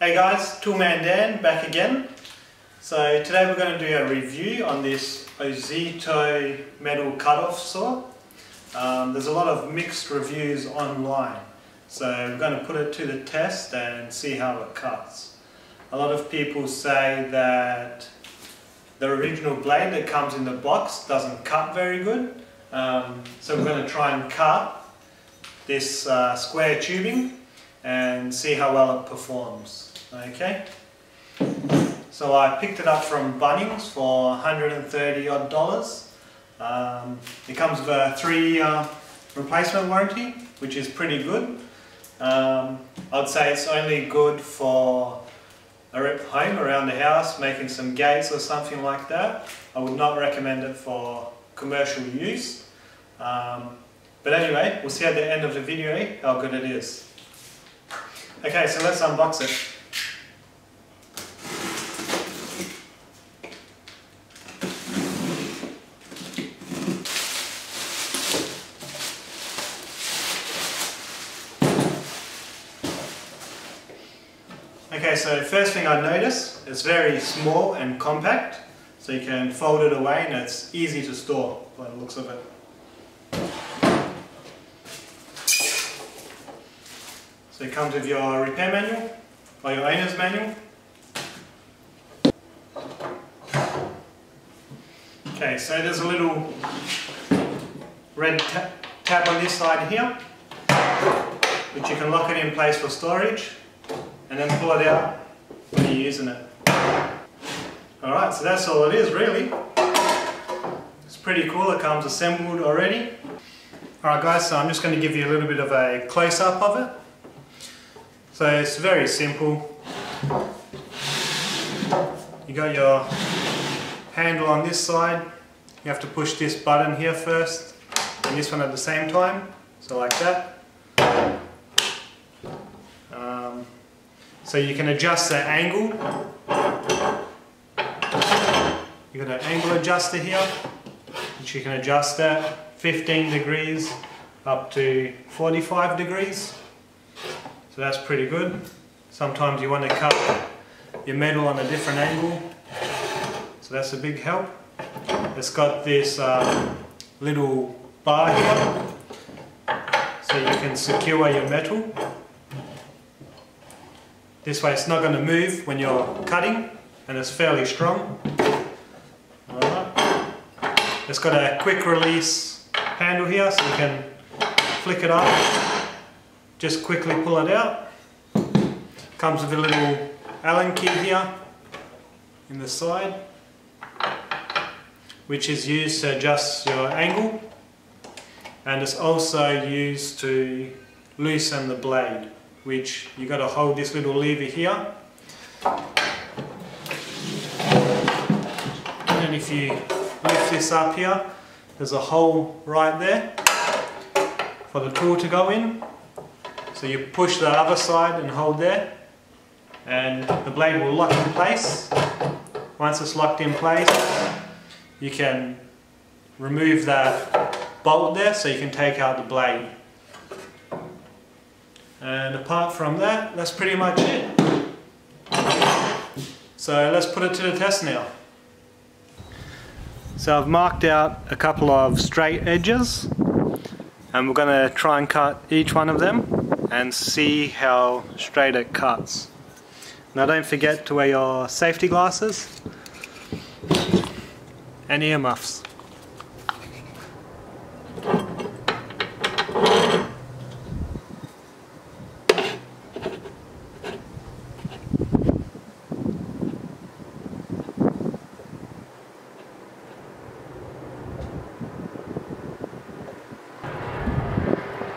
Hey guys, Toolman Dan back again. So today we're going to do a review on this Ozito metal cut-off saw. There's a lot of mixed reviews online, so we're going to put it to the test and see how it cuts. A lot of people say that the original blade that comes in the box doesn't cut very good, so we're going to try and cut this square tubing and see how well it performs. Okay, so I picked it up from Bunnings for $130 odd. It comes with a 3-year replacement warranty, which is pretty good. I'd say it's only good for a rip home around the house, making some gates or something like that. I would not recommend it for commercial use. But anyway, we'll see at the end of the video how good it is. Okay, so let's unbox it. Okay, so first thing I notice, it's very small and compact, so you can fold it away and it's easy to store by the looks of it. So it comes with your repair manual, or your owner's manual. Okay, so there's a little red tab on this side here, which you can lock it in place for storage, and then pull it out when you're using it. Alright, so that's all it is really. It's pretty cool, it comes assembled already. Alright guys, so I'm just going to give you a little bit of a close-up of it. So it's very simple. You got your handle on this side. You have to push this button here first and this one at the same time. So like that. So you can adjust the angle. You've got an angle adjuster here, which you can adjust that 15 degrees up to 45 degrees. So that's pretty good. Sometimes you want to cut your metal on a different angle, so that's a big help. It's got this little bar here, so you can secure your metal. This way it's not going to move when you're cutting, and it's fairly strong. Alright. It's got a quick release handle here, so you can flick it up, just quickly pull it out. Comes with a little Allen key here in the side, which is used to adjust your angle, and it's also used to loosen the blade, which you got to hold this little lever here, and if you lift this up here, there's a hole right there for the tool to go in. So you push the other side and hold there, and the blade will lock in place. Once it's locked in place, you can remove that bolt there so you can take out the blade. And apart from that, that's pretty much it. So let's put it to the test now. So I've marked out a couple of straight edges, and we're going to try and cut each one of them and see how straight it cuts. Now don't forget to wear your safety glasses and earmuffs.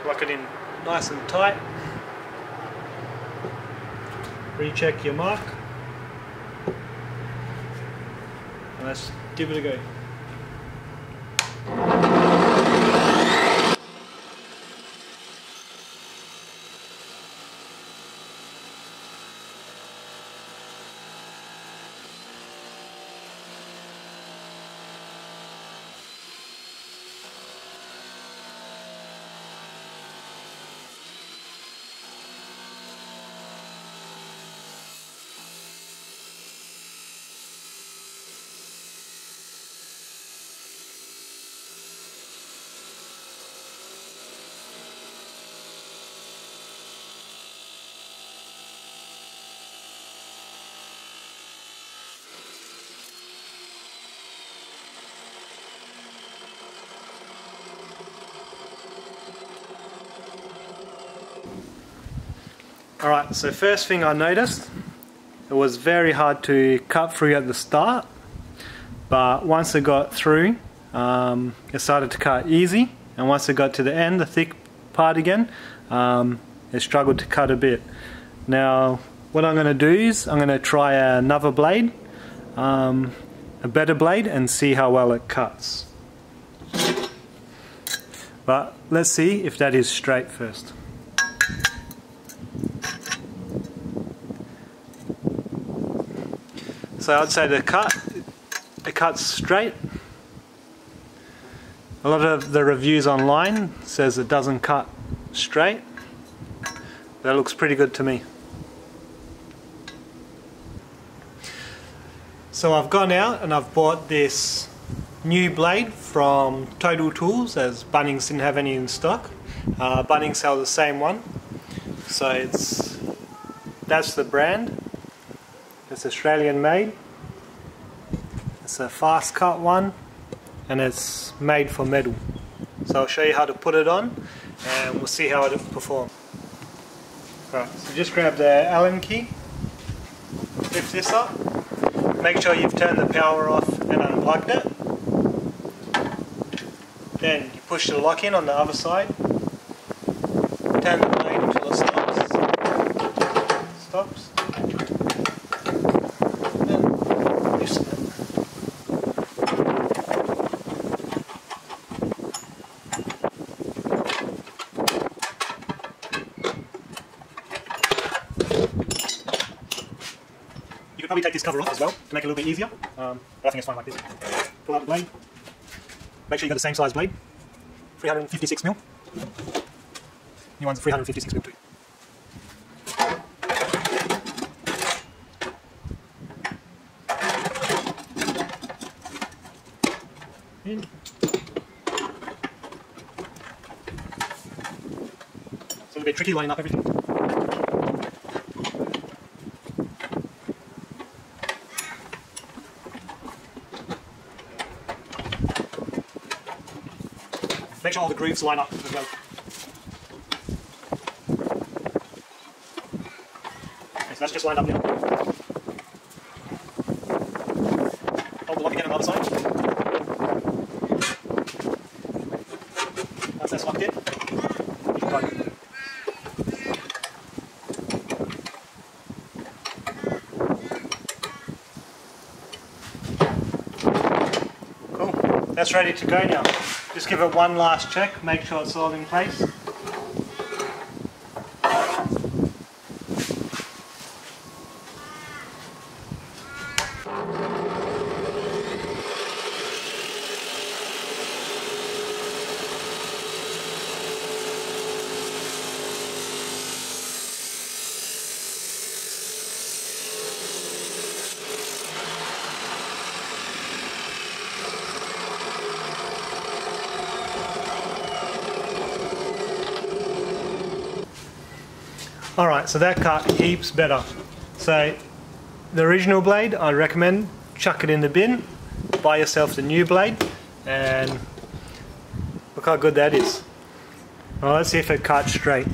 Lock it in nice and tight. Recheck your mark, and let's give it a go. Alright, so first thing I noticed, it was very hard to cut through at the start, but once it got through, it started to cut easy, and once it got to the end, the thick part again, it struggled to cut a bit. Now what I'm going to do is I'm going to try another blade, a better blade, and see how well it cuts. But let's see if that is straight first. So I'd say it cuts straight. A lot of the reviews online says it doesn't cut straight. That looks pretty good to me. So I've gone out and I've bought this new blade from Total Tools, as Bunnings didn't have any in stock. Bunnings sell the same one. So that's the brand. It's Australian made. It's a fast cut one, and it's made for metal. So I'll show you how to put it on and we'll see how it performs. Right, so just grab the Allen key, lift this up, make sure you've turned the power off and unplugged it. Then you push the lock in on the other side, turn the blade until it stops, then loosen it. You could probably take this cover off as well to make it a little bit easier, but I think it's fine like this. Pull out the blade. Make sure you got the same size blade, 356mm. New one's 356mm too. In. It's a little bit tricky lining up everything. Make sure all the grooves line up as well. Okay, so that's just lined up now. Hold the lock again on the other side. Once that's locked in, you can tighten it. Cool, that's ready to go now. Just give it one last check, make sure it's all in place. Alright, so that cut heaps better. So the original blade, I recommend chuck it in the bin, buy yourself the new blade, and look how good that is. Well, let's see if it cuts straight.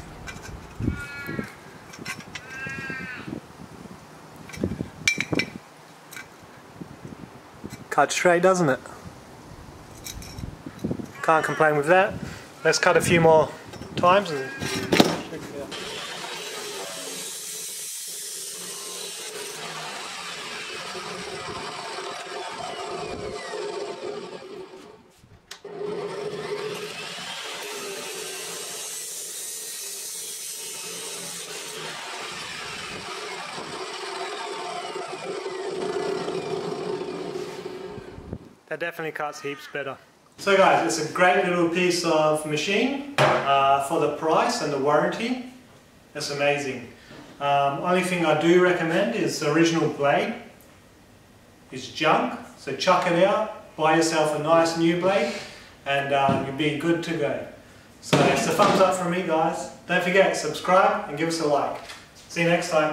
Cuts straight, doesn't it? Can't complain with that. Let's cut a few more times and that definitely cuts heaps better. So guys, it's a great little piece of machine for the price and the warranty. It's amazing. Only thing I do recommend is the original blade is junk, so chuck it out, buy yourself a nice new blade, and you'll be good to go. So it's a thumbs up from me, guys. Don't forget, subscribe and give us a like. See you next time.